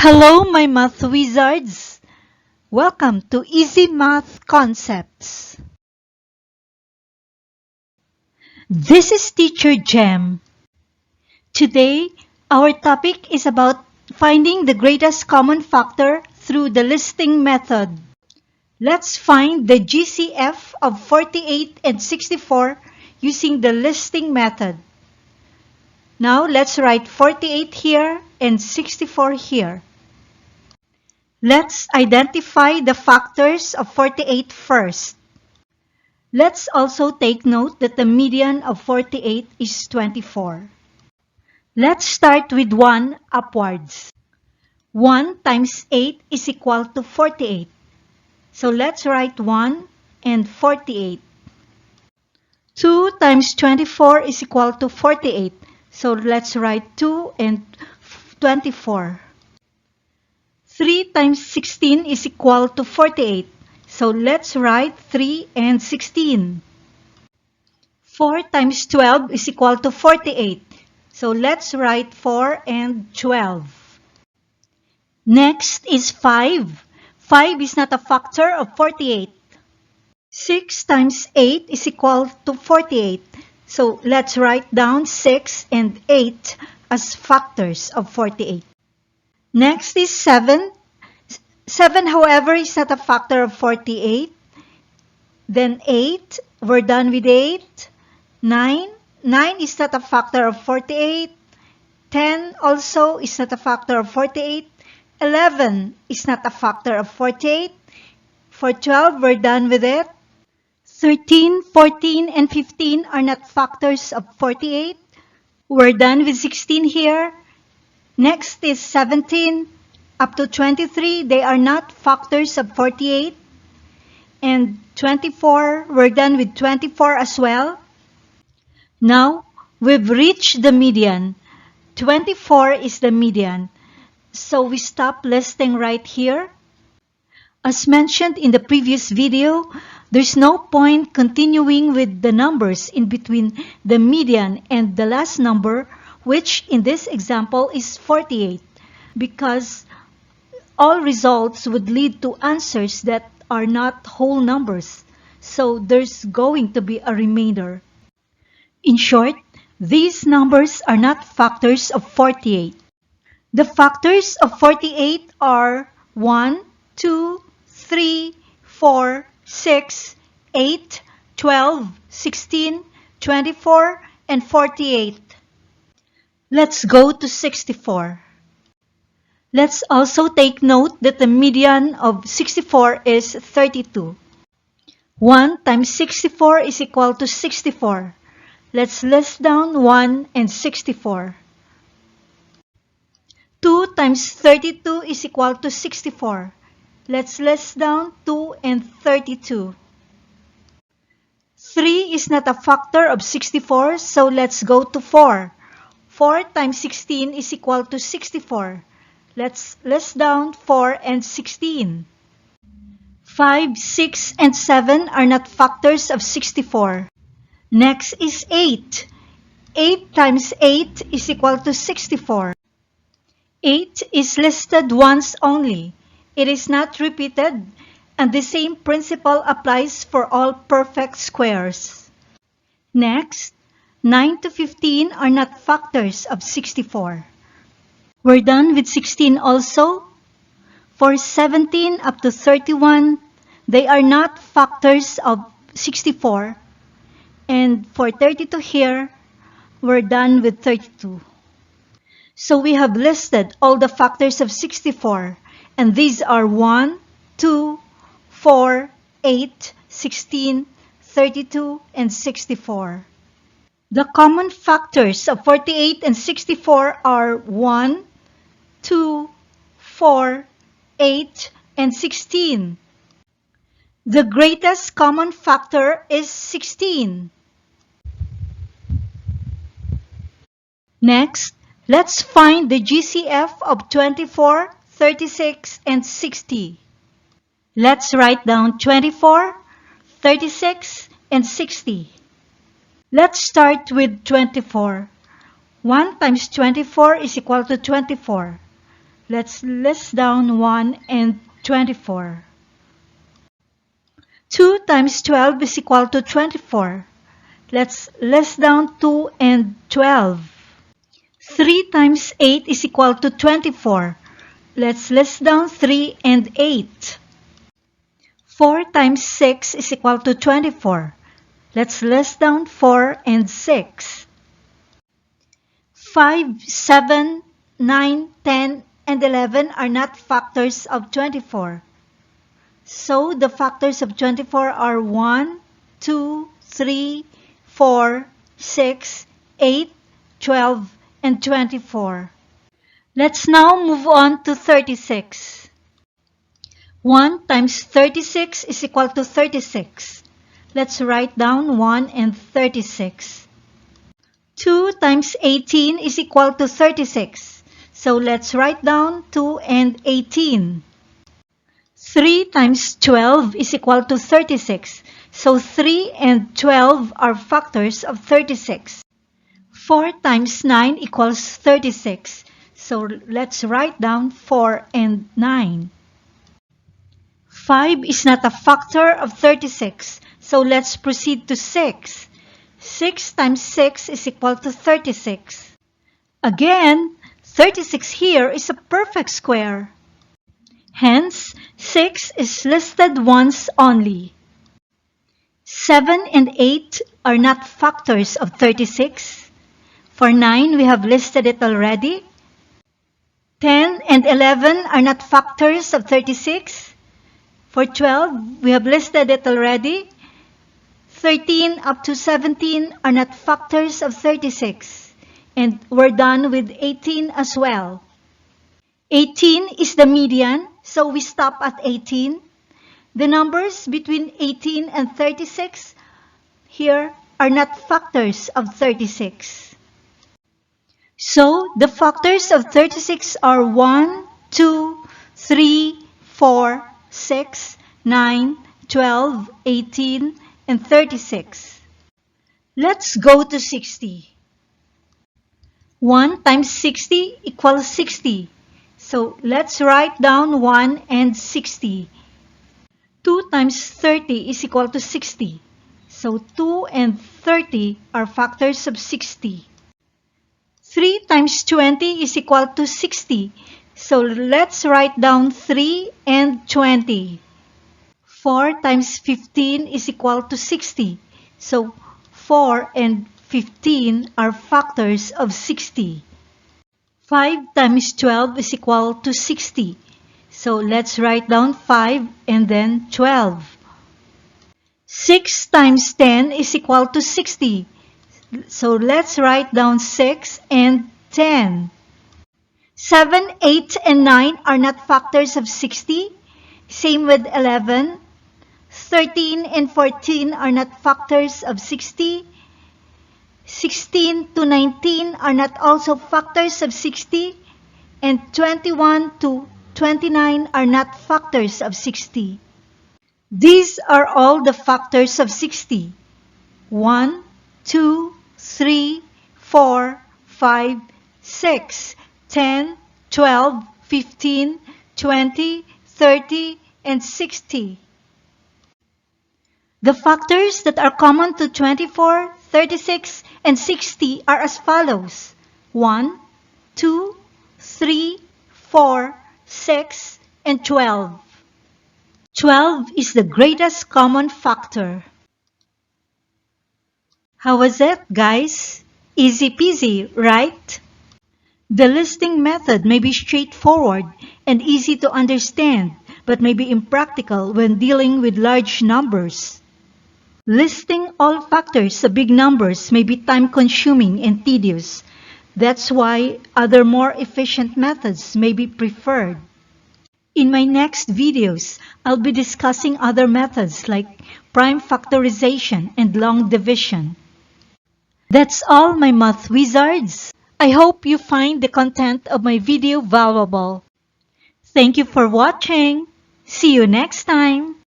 Hello, my math wizards! Welcome to Easy Math Concepts. This is Teacher Jem. Today, our topic is about finding the greatest common factor through the listing method. Let's find the GCF of 48 and 64 using the listing method. Now, let's write 48 here and 64 here. Let's identify the factors of 48 first. Let's also take note that the median of 48 is 24. Let's start with 1 upwards. 1 times 8 is equal to 48. So let's write 1 and 48. 2 times 24 is equal to 48. So let's write 2 and 24. 3 times 16 is equal to 48. So let's write 3 and 16. 4 times 12 is equal to 48. So let's write 4 and 12. Next is 5. 5 is not a factor of 48. 6 times 8 is equal to 48. So let's write down 6 and 8 as factors of 48. Next is 7. 7, however, is not a factor of 48. Then 8, we're done with 8. 9 is not a factor of 48. 10 also is not a factor of 48. 11 is not a factor of 48. For 12, we're done with it. 13, 14, and 15 are not factors of 48. We're done with 16 here. Next is 17 up to 23. They are not factors of 48. And 24, we're done with 24 as well. Now, we've reached the median. 24 is the median. So we stop listing right here. As mentioned in the previous video, there's no point continuing with the numbers in between the median and the last number, which in this example is 48, because all results would lead to answers that are not whole numbers. So there's going to be a remainder. In short, these numbers are not factors of 48. The factors of 48 are 1, 2, 3, 4, 6, 8, 12, 16, 24, and 48. Let's go to 64. Let's also take note that the median of 64 is 32. 1 times 64 is equal to 64. Let's list down 1 and 64. 2 times 32 is equal to 64. Let's list down 2 and 32. 3 is not a factor of 64, so let's go to 4. 4 times 16 is equal to 64. Let's list down 4 and 16. 5, 6, and 7 are not factors of 64. Next is 8. 8 times 8 is equal to 64. 8 is listed once only. It is not repeated, and the same principle applies for all perfect squares. Next, 9 to 15 are not factors of 64. We're done with 16 also. For 17 up to 31, they are not factors of 64. And for 32 here, we're done with 32. So we have listed all the factors of 64. And these are 1, 2, 4, 8, 16, 32, and 64. The common factors of 48 and 64 are 1, 2, 4, 8, and 16. The greatest common factor is 16. Next, let's find the GCF of 24, 36, and 60. Let's write down 24, 36, and 60. Let's start with 24. 1 times 24 is equal to 24. Let's list down 1 and 24. 2 times 12 is equal to 24. Let's list down 2 and 12. 3 times 8 is equal to 24. Let's list down 3 and 8. 4 times 6 is equal to 24. Let's list down 4 and 6. 5, 7, 9, 10, and 11 are not factors of 24. So the factors of 24 are 1, 2, 3, 4, 6, 8, 12, and 24. Let's now move on to 36. 1 times 36 is equal to 36. Let's write down 1 and 36. 2 times 18 is equal to 36. So let's write down 2 and 18. 3 times 12 is equal to 36. So 3 and 12 are factors of 36. 4 times 9 equals 36. So let's write down 4 and 9. 5 is not a factor of 36. So let's proceed to 6. 6 times 6 is equal to 36. Again, 36 here is a perfect square. Hence, 6 is listed once only. 7 and 8 are not factors of 36. For 9, we have listed it already. 10 and 11 are not factors of 36. For 12, we have listed it already. 13 up to 17 are not factors of 36. And we're done with 18 as well. 18 is the median, so we stop at 18. The numbers between 18 and 36 here are not factors of 36. So the factors of 36 are 1, 2, 3, 4, 6, 9, 12, 18, and 36. Let's go to 60. 1 times 60 equals 60. So let's write down 1 and 60. 2 times 30 is equal to 60. So 2 and 30 are factors of 60. 3 times 20 is equal to 60. So let's write down 3 and 20. 4 times 15 is equal to 60. So 4 and 15 are factors of 60. 5 times 12 is equal to 60. So let's write down 5 and then 12. 6 times 10 is equal to 60. So let's write down 6 and 10. 7, 8, and 9 are not factors of 60. Same with 11. 13 and 14 are not factors of 60. 16 to 19 are not also factors of 60. And 21 to 29 are not factors of 60. These are all the factors of 60. 1, 2, 3, 4, 5, 6, 10, 12, 15, 20, 30, and 60. The factors that are common to 24, 36, and 60 are as follows. 1, 2, 3, 4, 6, and 12. 12 is the greatest common factor. How was it, guys? Easy peasy, right? The listing method may be straightforward and easy to understand, but may be impractical when dealing with large numbers. Listing all factors of big numbers may be time-consuming and tedious. That's why other more efficient methods may be preferred. In my next videos, I'll be discussing other methods like prime factorization and long division. That's all, my math wizards. I hope you find the content of my video valuable. Thank you for watching. See you next time.